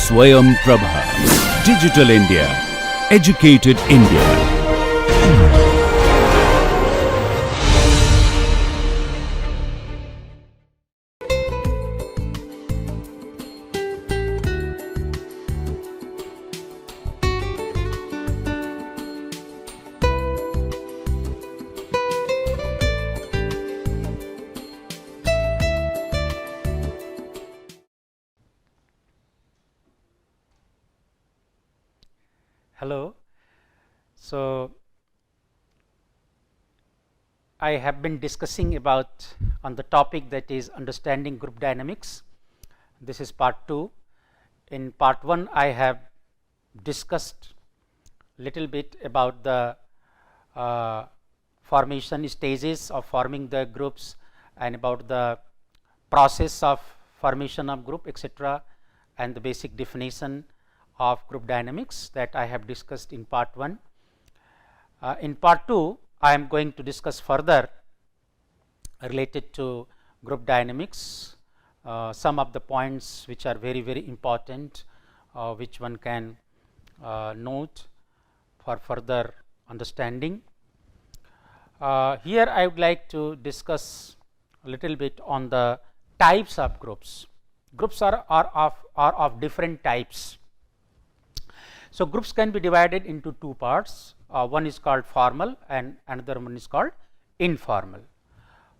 Swayam Prabha. Digital India. Educated India. Hello. So, I have been discussing about on the topic that is understanding group dynamics. This is part 2. In part 1, I have discussed little bit about the formation stages of forming the groups and about the process of formation of group, etc., and the basic definition of group dynamics that I have discussed in part 1. In part 2, I am going to discuss further related to group dynamics, some of the points which are very important, which one can note for further understanding. Here I would like to discuss a little bit on the types of groups. Groups are of different types. So, groups can be divided into two parts. One is called formal and another one is called informal.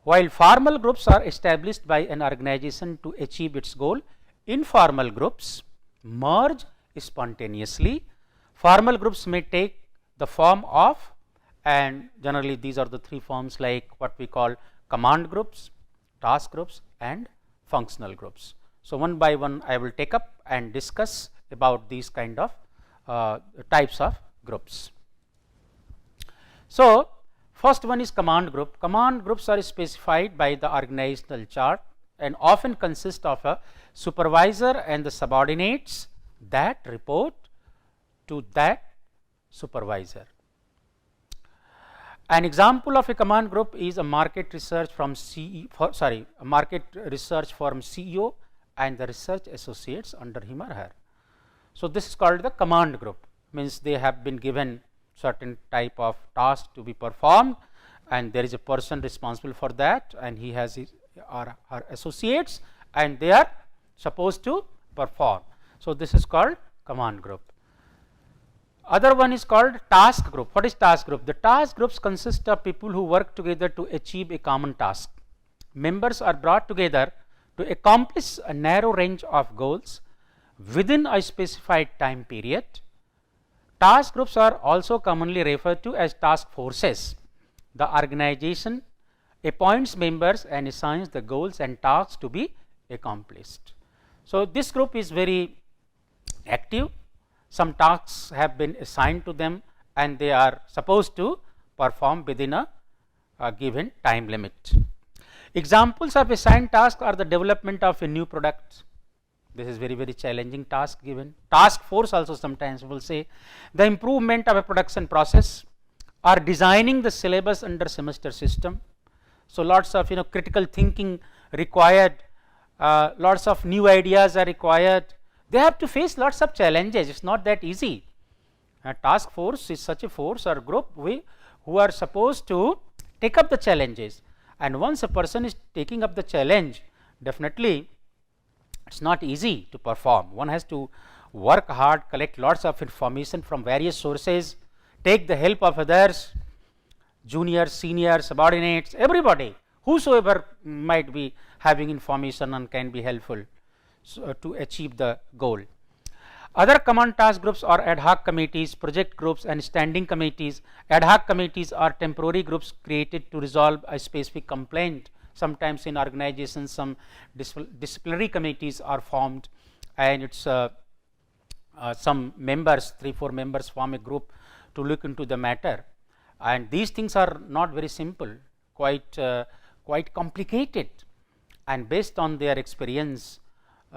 While formal groups are established by an organization to achieve its goal, informal groups merge spontaneously. Formal groups may take the form of, and generally these are the three forms, like what we call command groups, task groups and functional groups. So, one by one I will take up and discuss about these kind of types of groups. So, first one is command group. Command groups are specified by the organizational chart and often consist of a supervisor and the subordinates that report to that supervisor. An example of a command group is a market research from market research firm CEO and the research associates under him or her. So, this is called the command group, means they have been given certain type of task to be performed and there is a person responsible for that and he has his or her associates and they are supposed to perform. So, this is called command group. Other one is called task group. What is task group? The task groups consist of people who work together to achieve a common task. Members are brought together to accomplish a narrow range of goals within a specified time period. Task groups are also commonly referred to as task forces. The organization appoints members and assigns the goals and tasks to be accomplished. So, this group is very active. Some tasks have been assigned to them and they are supposed to perform within a given time limit. Examples of assigned tasks are the development of a new product. This is very challenging task given. Task force also sometimes will say the improvement of a production process or designing the syllabus under semester system. So, lots of critical thinking required, lots of new ideas are required. They have to face lots of challenges. It is not that easy. A task force is such a force or group who are supposed to take up the challenges, and once a person is taking up the challenge, definitely it is not easy to perform. One has to work hard, collect lots of information from various sources, take the help of others, juniors, seniors, subordinates, everybody, whosoever might be having information and can be helpful to achieve the goal. Other common task groups are ad hoc committees, project groups and standing committees. Ad hoc committees are temporary groups created to resolve a specific complaint. Sometimes in organizations some disciplinary committees are formed and it is some members, 3-4 members form a group to look into the matter, and these things are not very simple, quite complicated, and based on their experience,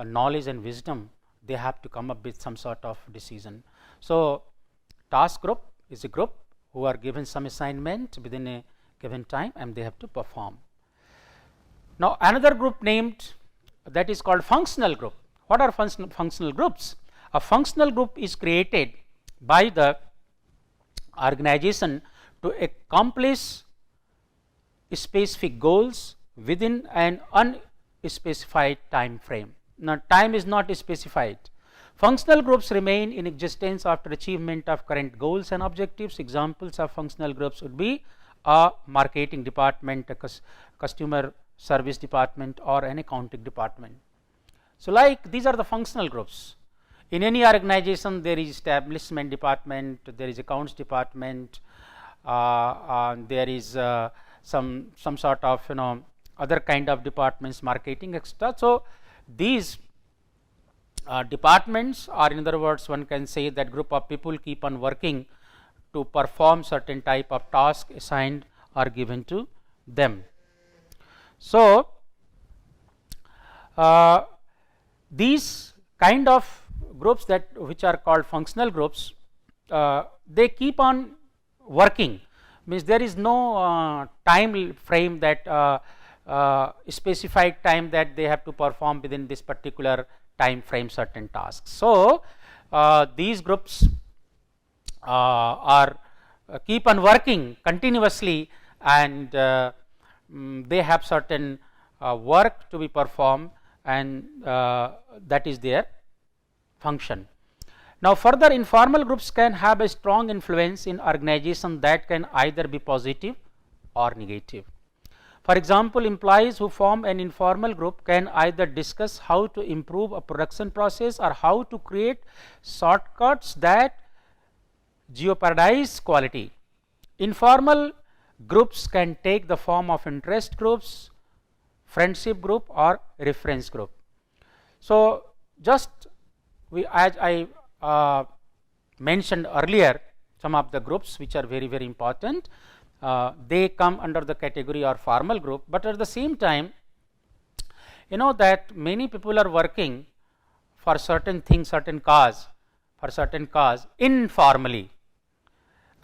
knowledge and wisdom, they have to come up with some sort of decision. So, task group is a group who are given some assignment within a given time and they have to perform. Now, another group named that is called functional group. What are functional groups? A functional group is created by the organization to accomplish specific goals within an unspecified time frame. Now, time is not specified. Functional groups remain in existence after achievement of current goals and objectives. Examples of functional groups would be a marketing department, a customer service department, or an accounting department. So, like these are the functional groups. In any organization, there is establishment department, there is accounts department, there is some sort of other kind of departments, marketing, etc. So, these departments, or in other words, one can say that group of people keep on working to perform certain type of task assigned or given to them. So, these kind of groups which are called functional groups, they keep on working, means there is no time frame that specified time that they have to perform within this particular time frame certain tasks. So, these groups are keep on working continuously, and they have certain work to be performed, and that is their function. Now, further, informal groups can have a strong influence in organization that can either be positive or negative. For example, employees who form an informal group can either discuss how to improve a production process or how to create shortcuts that jeopardize quality. Informal groups can take the form of interest groups, friendship group, or reference group. So, just as I mentioned earlier, some of the groups which are very important, they come under the category or formal group, but at the same time, that many people are working for certain things, certain cause informally,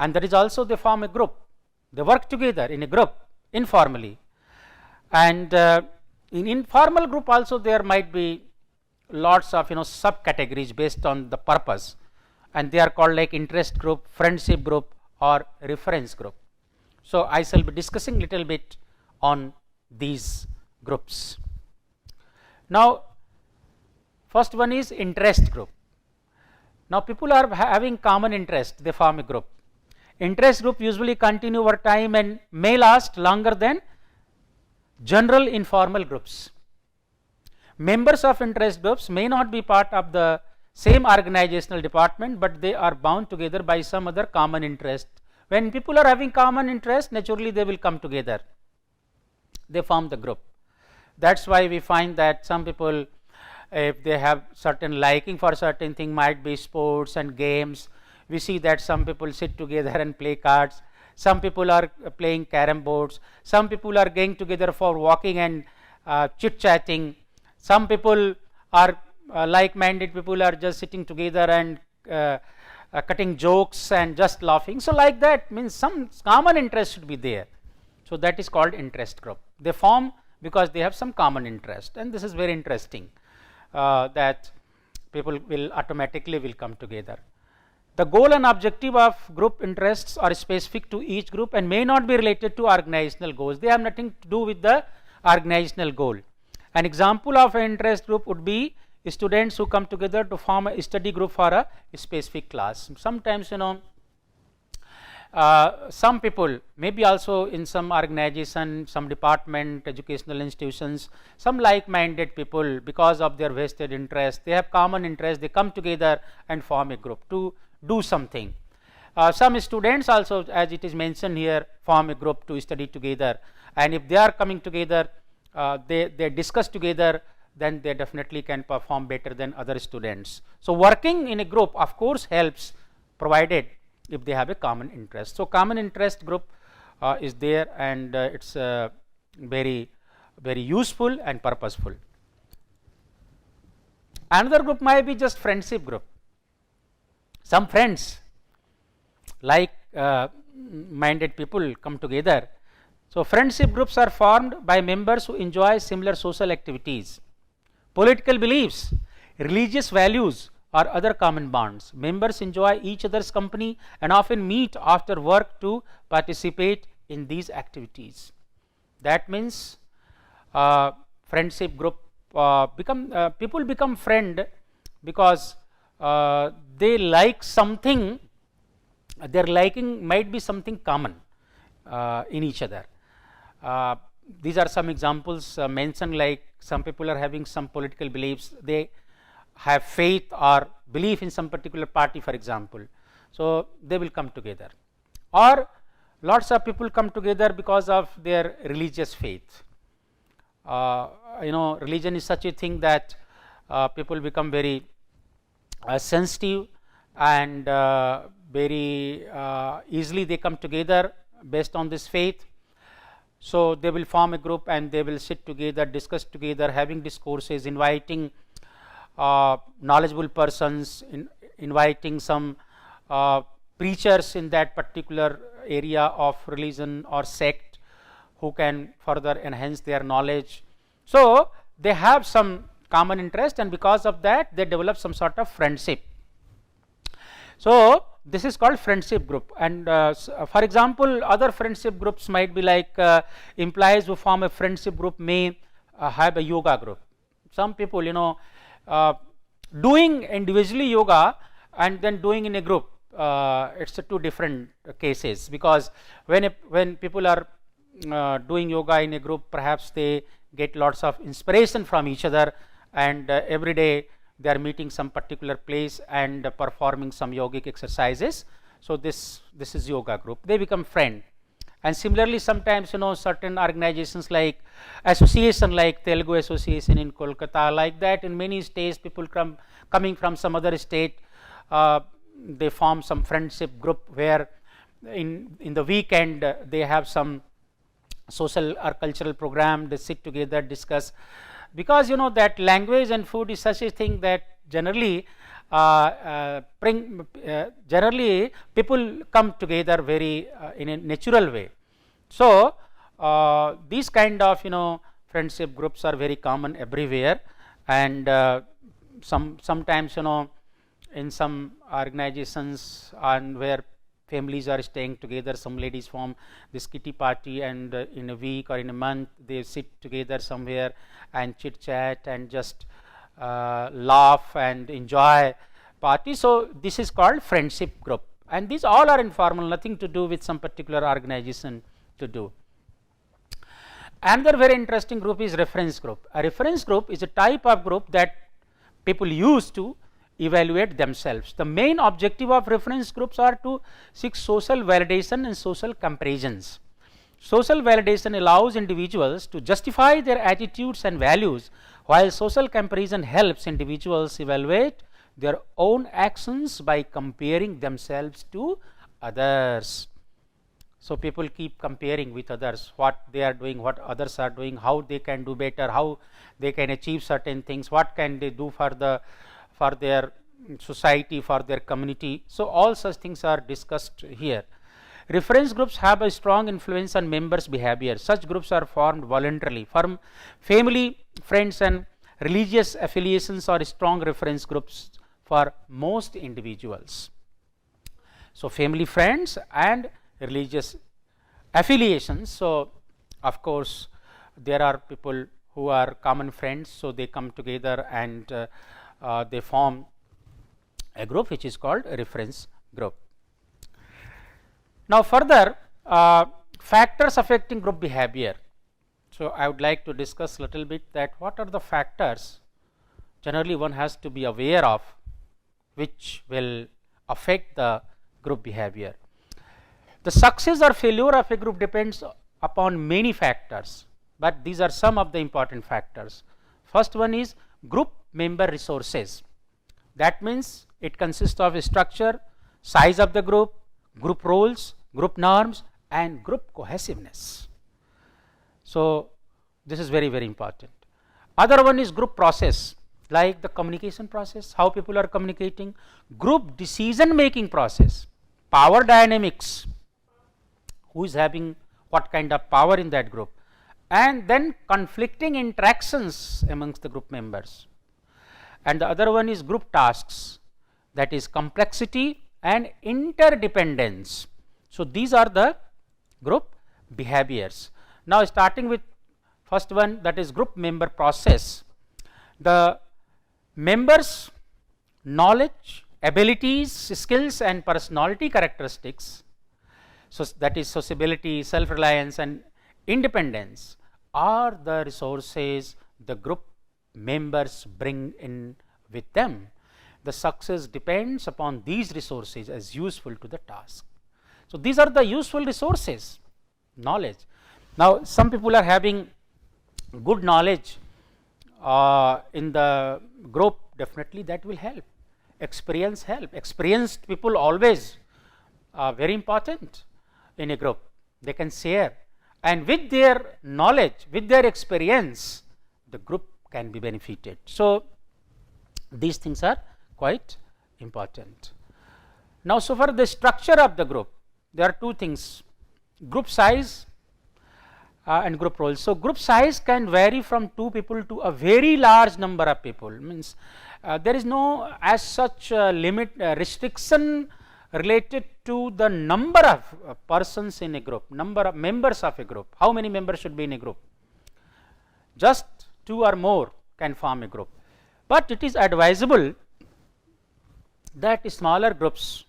and that is also they form a group. They work together in a group informally, and in informal group also there might be lots of subcategories based on the purpose, and they are called like interest group, friendship group, or reference group. So, I shall be discussing little bit on these groups. Now, first one is interest group. Now, people are having common interest, they form a group. Interest group usually continue over time and may last longer than general informal groups. Members of interest groups may not be part of the same organizational department, but they are bound together by some other common interest. When people are having common interest, naturally they will come together, they form the group. That is why we find that some people, if they have certain liking for certain thing, might be sports and games, we see that some people sit together and play cards, some people are playing carom boards, some people are going together for walking and chit chatting, some people are like-minded people are just sitting together and cutting jokes and just laughing. So, like that means some common interest should be there. So, that is called interest group. They form because they have some common interest, and this is very interesting that people will automatically will come together. The goal and objective of group interests are specific to each group and may not be related to organizational goals. They have nothing to do with the organizational goal. An example of an interest group would be students who come together to form a study group for a specific class. Sometimes some people, maybe also in some organization, some department, educational institutions, some like-minded people, because of their vested interest, they have common interest, they come together and form a group to do something. Some students also, as it is mentioned here, form a group to study together, and if they are coming together, they discuss together, then they definitely can perform better than other students. So, working in a group of course helps, provided if they have a common interest. So, common interest group is there, and it is very useful and purposeful. Another group might be just friendship group. Some friends like minded people come together. So, friendship groups are formed by members who enjoy similar social activities, political beliefs, religious values, or other common bonds. Members enjoy each other's company and often meet after work to participate in these activities. That means friendship group people become friend because they like something, their liking might be something common in each other. These are some examples mentioned, like some people are having some political beliefs, they have faith or belief in some particular party, for example, so they will come together. Or lots of people come together because of their religious faith. Religion is such a thing that people become very sensitive, and very easily they come together based on this faith. So they will form a group and they will sit together, discuss together, having discourses, inviting knowledgeable persons, inviting some preachers in that particular area of religion or sect who can further enhance their knowledge. So they have some common interest, and because of that they develop some sort of friendship. So this is called friendship group. And for example, other friendship groups might be like employees who form a friendship group may have a yoga group. Some people, doing individually yoga and then doing in a group, it's two different cases, because when people are doing yoga in a group, perhaps they get lots of inspiration from each other, and every day they are meeting some particular place and performing some yogic exercises. So this is yoga group, they become friend. And similarly, sometimes certain organizations like association, like Telugu Association in Kolkata, like that in many states, people coming from some other state, they form some friendship group where in the weekend they have some social or cultural program, they sit together, discuss, because that language and food is such a thing that generally generally people come together very in a natural way. So these kind of friendship groups are very common everywhere, and sometimes in some organizations and where families are staying together, some ladies form this kitty party, and in a week or in a month they sit together somewhere and chit chat and just laugh and enjoy party. So this is called friendship group, and these all are informal, nothing to do with some particular organization to do. Another very interesting group is reference group. A reference group is a type of group that people use to evaluate themselves. The main objective of reference groups are to seek social validation and social comparisons. Social validation allows individuals to justify their attitudes and values, while social comparison helps individuals evaluate their own actions by comparing themselves to others. So people keep comparing with others, what they are doing, what others are doing, how they can do better, how they can achieve certain things, what can they do for their society, for their community. So all such things are discussed here. Reference groups have a strong influence on members' behavior. Such groups are formed voluntarily. From family, friends and religious affiliations are strong reference groups for most individuals. So family, friends and religious affiliations. So of course there are people who are common friends, so they come together and they form a group which is called a reference group. Now further, factors affecting group behavior. So I would like to discuss a little bit that what are the factors generally one has to be aware of which will affect the group behavior. The success or failure of a group depends upon many factors, but these are some of the important factors. First one is group member resources. That means it consists of a structure, size of the group, group roles, group norms and group cohesiveness. So this is very, very important. Other one is group process, like the communication process, how people are communicating, group decision making process, power dynamics, who is having what kind of power in that group, and then conflicting interactions amongst the group members. And the other one is group tasks, that is complexity and interdependence. So, these are the group behaviors. Now, starting with first one, that is group member process. The members' knowledge, abilities, skills and personality characteristics, so that is sociability, self-reliance and independence, are the resources the group members bring in with them. The success depends upon these resources as useful to the task. So, these are the useful resources, knowledge. Now, some people are having good knowledge in the group, definitely that will help. Experience help. Experienced people always are very important in a group. They can share, and with their knowledge, with their experience, the group can be benefited. So, these things are quite important. Now, so for the structure of the group, there are two things: group size and group roles. So, group size can vary from 2 people to a very large number of people. Means there is no as such limit restriction related to the number of persons in a group, number of members of a group. How many members should be in a group? Just 2 or more can form a group, but it is advisable that smaller groups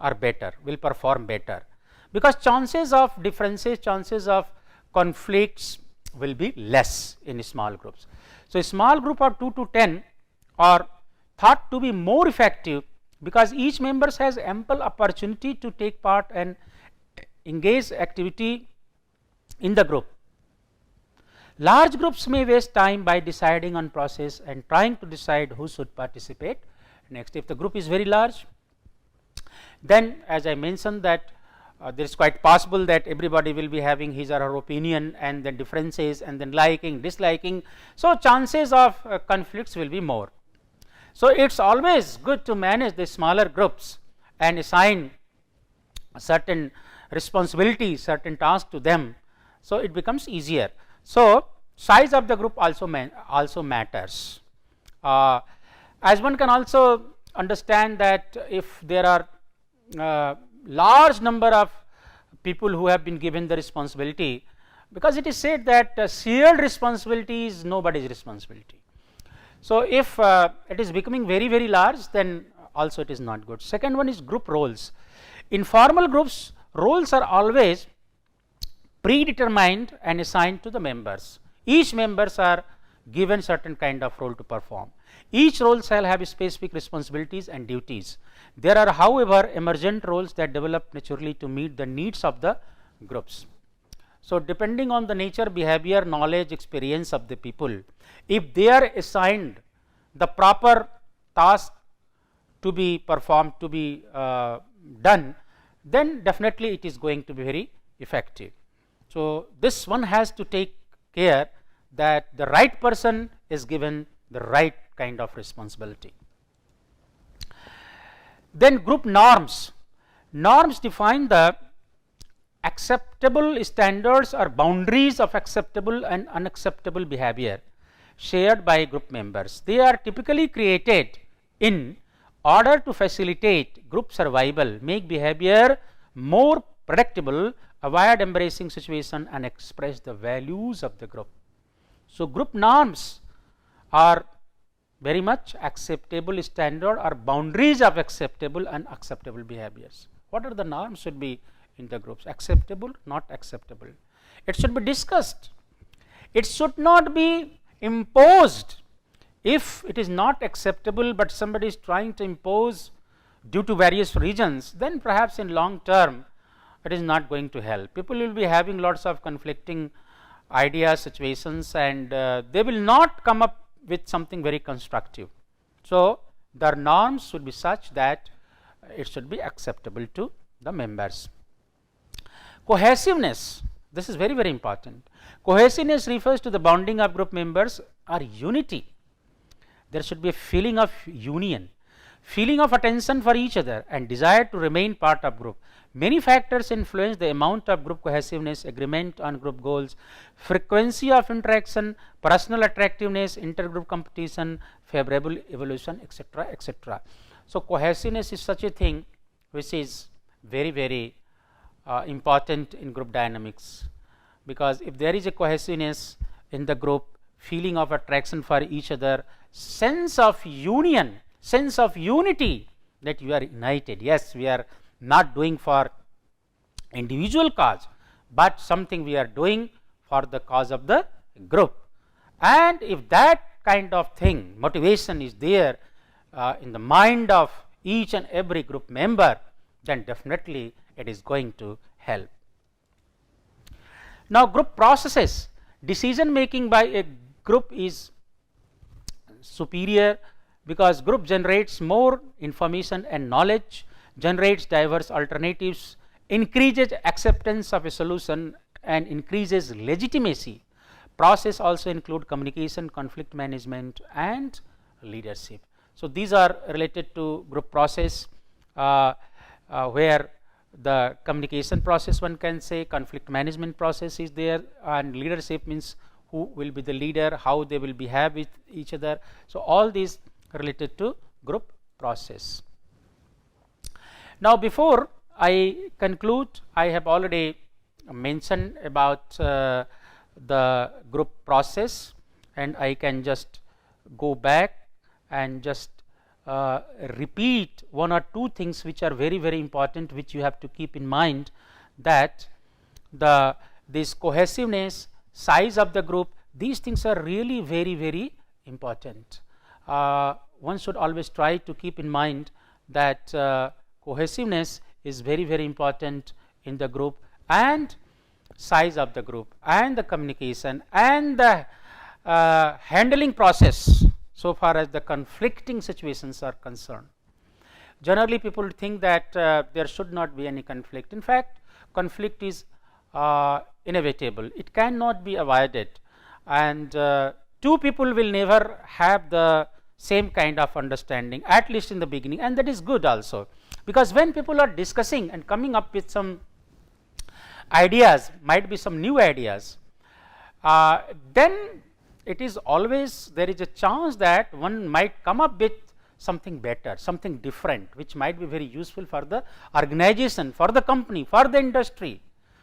are better, will perform better, because chances of differences, chances of conflicts will be less in small groups. So, a small group of 2 to 10 are thought to be more effective, because each member has ample opportunity to take part and engage activity in the group. Large groups may waste time by deciding on process and trying to decide who should participate next. If the group is very large, then as I mentioned that there is quite possible that everybody will be having his or her opinion, and then differences, and then liking, disliking. So, chances of conflicts will be more. So, it is always good to manage the smaller groups and assign certain responsibilities, certain tasks to them. So, it becomes easier. So, size of the group also matters. As one can also understand that if there are large number of people who have been given the responsibility, because it is said that shared responsibility is nobody's responsibility. So, if it is becoming very, very large, then also it is not good. Second one is group roles. In formal groups, roles are always predetermined and assigned to the members. Each members are given certain kind of role to perform. Each role shall have specific responsibilities and duties. There are, however, emergent roles that develop naturally to meet the needs of the groups. So, depending on the nature, behavior, knowledge, experience of the people, if they are assigned the proper task to be performed, to be done, then definitely it is going to be very effective. So, this one has to take care that the right person is given the right kind of responsibility. Then group norms. Norms define the acceptable standards or boundaries of acceptable and unacceptable behavior shared by group members. They are typically created in order to facilitate group survival, make behavior more predictable, avoid embarrassing situation and express the values of the group. So, group norms are very much acceptable standard or boundaries of acceptable and unacceptable behaviors. What are the norms should be in the groups? Acceptable, not acceptable. It should be discussed. It should not be imposed. If it is not acceptable, but somebody is trying to impose due to various reasons, then perhaps in long term it is not going to help. People will be having lots of conflicting ideas, situations, and they will not come up with something very constructive. So, the norms should be such that it should be acceptable to the members. Cohesiveness, this is very, very important. Cohesiveness refers to the bonding of group members or unity. There should be a feeling of union, feeling of attention for each other and desire to remain part of group. Many factors influence the amount of group cohesiveness: agreement on group goals, frequency of interaction, personal attractiveness, intergroup competition, favorable evolution, etc., etc. So, cohesiveness is such a thing which is very, very important in group dynamics, because if there is a cohesiveness in the group, feeling of attraction for each other, sense of union, sense of unity, that you are united. Yes, we are not doing for individual cause, but something we are doing for the cause of the group. And if that kind of thing, motivation is there in the mind of each and every group member, then definitely it is going to help. Now, group processes, decision making by a group is superior, because group generates more information and knowledge, generates diverse alternatives, increases acceptance of a solution, and increases legitimacy. Process also include communication, conflict management, and leadership. So, these are related to group process, where the communication process, one can say, conflict management process is there, and leadership means who will be the leader, how they will behave with each other. So, all these related to group process. Now, before I conclude, I have already mentioned about the group process, and I can just go back and just repeat one or two things which are very, very important, which you have to keep in mind, that this cohesiveness, size of the group, these things are really very, very important. One should always try to keep in mind that cohesiveness is very, very important in the group, and size of the group, and the communication, and the handling process so far as the conflicting situations are concerned. Generally, people think that there should not be any conflict. In fact, conflict is inevitable, it cannot be avoided, and two people will never have the same kind of understanding, at least in the beginning, and that is good also, because when people are discussing and coming up with some ideas, might be some new ideas, then it is always, there is a chance that one might come up with something better, something different, which might be very useful for the organization, for the company, for the industry.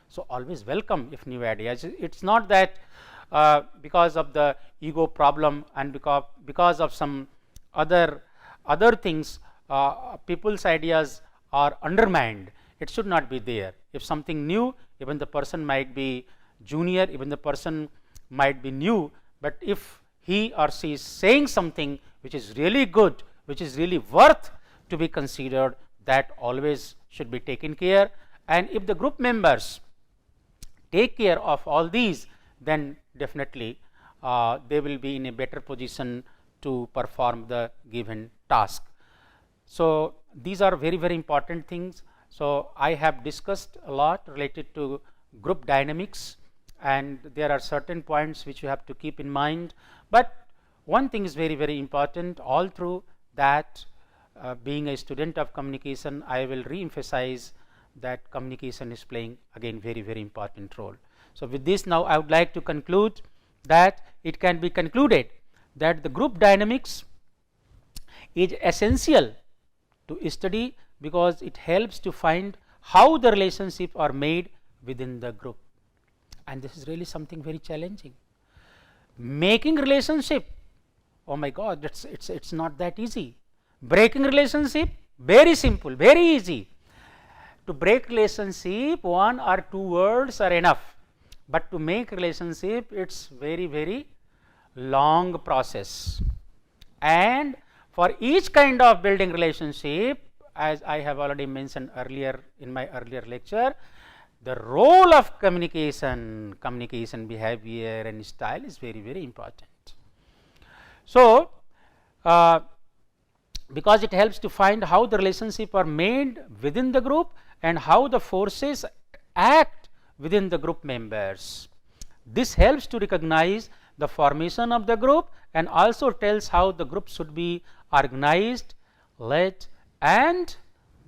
So, always welcome if new ideas. It is not that because of the ego problem and because of some other things, people's ideas are undermined. It should not be there. If something new, even the person might be junior, even the person might be new, but if he or she is saying something which is really good, which is really worth to be considered, that always should be taken care. And if the group members take care of all these, then definitely they will be in a better position to perform the given task. So, these are very, very important things. So, I have discussed a lot related to group dynamics, and there are certain points which you have to keep in mind, but one thing is very, very important all through that. Being a student of communication, I will re-emphasize that communication is playing again very, very important role. So, with this, now I would like to conclude that it can be concluded that the group dynamics is essential to study, because it helps to find how the relationships are made within the group, and this is really something very challenging. Making relationship, oh my God, it's not that easy. Breaking relationship, very simple, very easy. To break relationship, one or two words are enough, but to make relationship, it's very, very long process. And for each kind of building relationship, as I have already mentioned earlier in my earlier lecture, the role of communication, behavior and style is very, very important. So, because it helps to find how the relationship are made within the group and how the forces act within the group members. This helps to recognize the formation of the group and also tells how the group should be organized, led and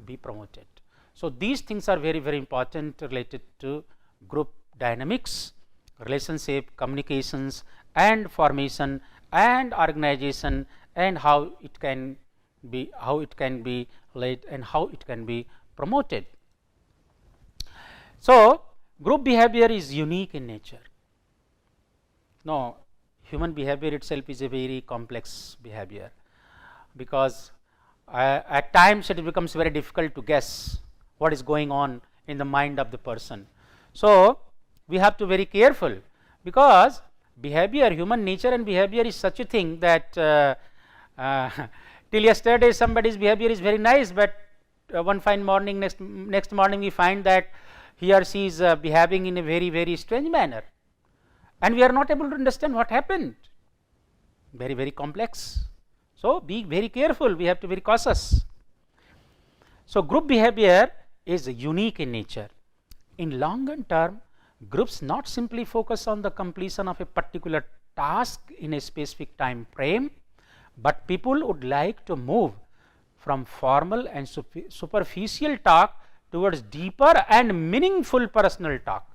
be promoted. So, these things are very, very important related to group dynamics, relationship, communications and formation and organization, and how it can be led and how it can be promoted. So, group behavior is unique in nature. No, human behavior itself is a very complex behavior, because at times it becomes very difficult to guess what is going on in the mind of the person. So, we have to be very careful, because behavior, human nature and behavior is such a thing that till yesterday somebody's behavior is very nice, but one fine morning, next morning we find that he or she is behaving in a very strange manner, and we are not able to understand what happened. Very complex. So, be very careful, we have to be very cautious. So, group behavior is unique in nature. In longer term, groups not simply focus on the completion of a particular task in a specific time frame, but people would like to move from formal and superficial talk towards deeper and meaningful personal talk.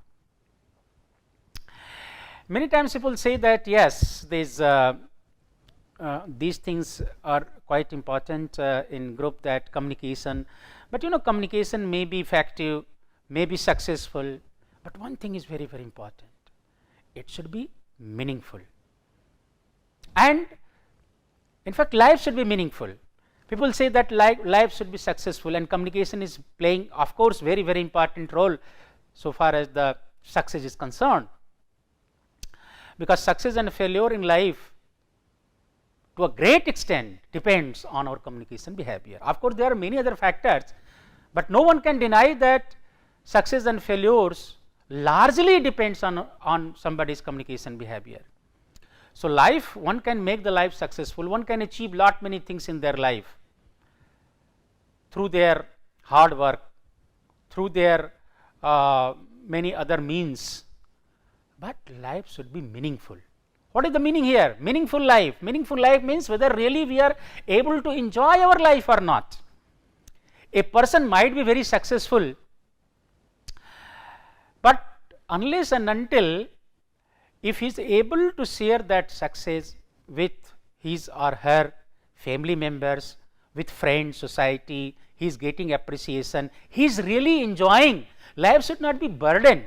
Many times people say that yes, these things are quite important in group, that communication, but communication may be effective, may be successful, but one thing is very important, it should be meaningful, and in fact life should be meaningful. People say that life should be successful, and communication is playing, of course, very important role so far as the success is concerned, because success and failure in life to a great extent depends on our communication behavior. Of course, there are many other factors, but no one can deny that success and failures largely depends on somebody's communication behavior. So, life, one can make the life successful, one can achieve many things in their life through their hard work, through their many other means, but life should be meaningful. What is the meaning here? Meaningful life. Meaningful life means whether really we are able to enjoy our life or not. A person might be very successful, but unless and until if he is able to share that success with his or her family members, with friends, society, he is getting appreciation, he is really enjoying. Life should not be burdened,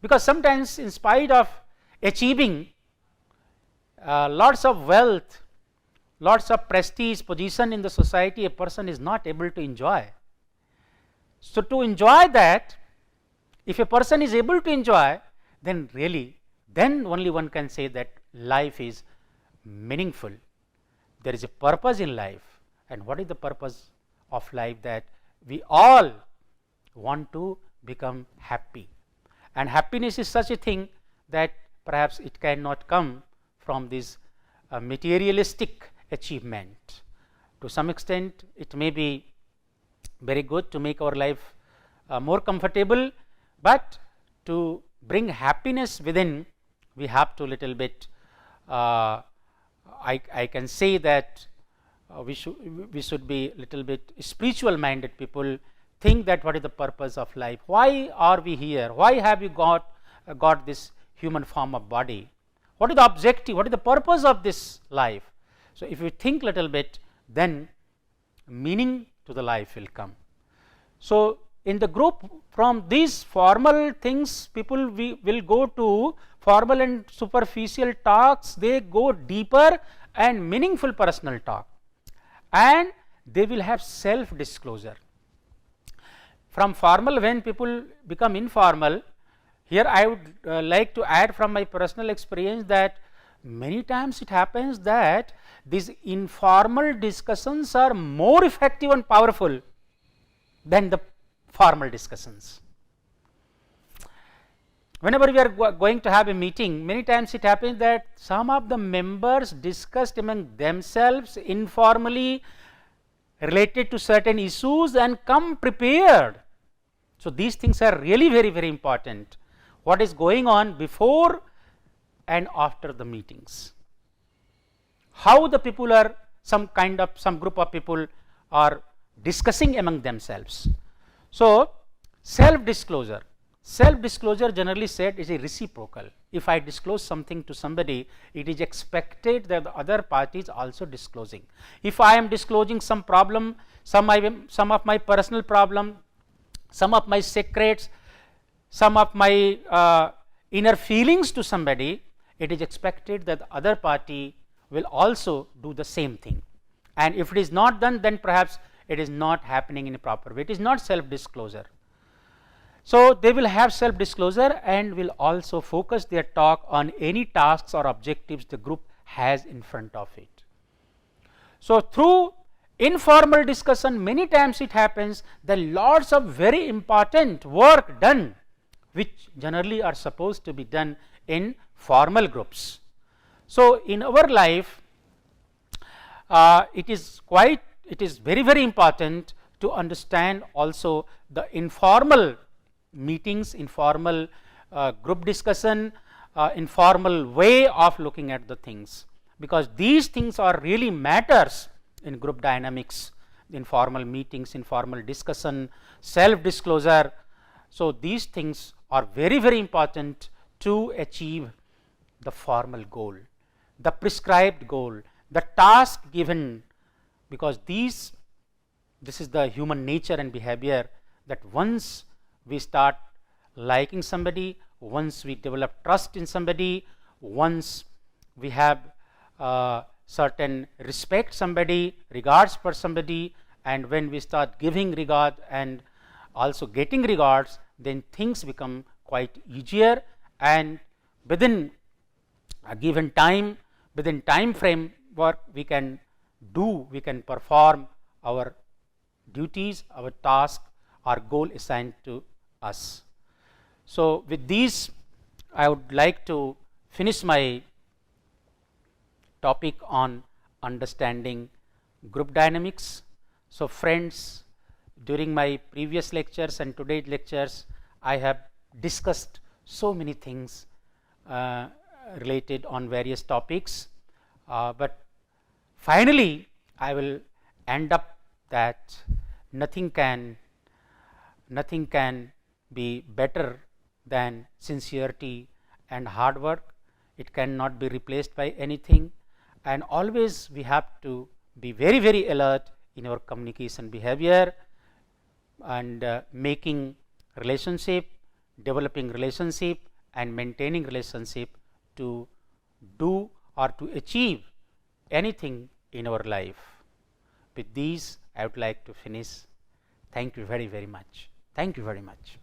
because sometimes in spite of achieving lots of wealth, lots of prestige, position in the society, a person is not able to enjoy. So, to enjoy that, if a person is able to enjoy, then really, then only one can say that life is meaningful. There is a purpose in life, and what is the purpose of life? That we all want to become happy, and happiness is such a thing that perhaps it cannot come from this materialistic achievement. To some extent, it may be very good to make our life more comfortable, but to bring happiness within, we have to little bit, I can say that we should be little bit spiritual minded people, think that what is the purpose of life, why are we here, why have we got this human form of body, what is the objective, what is the purpose of this life. So, if we think little bit, then meaning to the life will come. So, in the group, from these formal things, people will go to formal and superficial talks, they go deeper and meaningful personal talk, and they will have self disclosure. From formal, when people become informal, here I would like to add from my personal experience that many times it happens that these informal discussions are more effective and powerful than the formal discussions. Whenever we are going to have a meeting, many times it happens that some of the members discussed among themselves informally related to certain issues and come prepared. So, these things are really very important. What is going on before and after the meetings, how the people are, some group of people are discussing among themselves. So, self disclosure, self disclosure generally said is a reciprocal. If I disclose something to somebody, it is expected that the other party is also disclosing. If I am disclosing some problem, some of my personal problem, some of my secrets, some of my inner feelings to somebody, it is expected that the other party will also do the same thing. And if it is not done, then perhaps it is not happening in a proper way. It is not self disclosure. So, they will have self disclosure and will also focus their talk on any tasks or objectives the group has in front of it. So, through informal discussion, many times it happens that lots of very important work done, which generally are supposed to be done in formal groups. So, in our life, it is very important to understand also the informal meetings, informal group discussion, informal way of looking at the things, because these things are really matters in group dynamics, informal meetings, informal discussion, self disclosure. So, these things are very important to achieve the formal goal, the prescribed goal, the task given, because this is the human nature and behavior, that once we start liking somebody, once we develop trust in somebody, once we have certain respect somebody, regards for somebody, and when we start giving regard and also getting regards, then things become quite easier, and within a given time, within time frame work, we can perform our duties, our task, our goal assigned to us. So, with these I would like to finish my topic on understanding group dynamics. So, friends, during my previous lectures and today's lectures, I have discussed so many things related on various topics, but finally I will end up that nothing can be better than sincerity and hard work. It cannot be replaced by anything, and always we have to be very alert in our communication behavior, and making relationship, developing relationship and maintaining relationship to do or to achieve anything in our life. With these I would like to finish. Thank you very much. Thank you very much.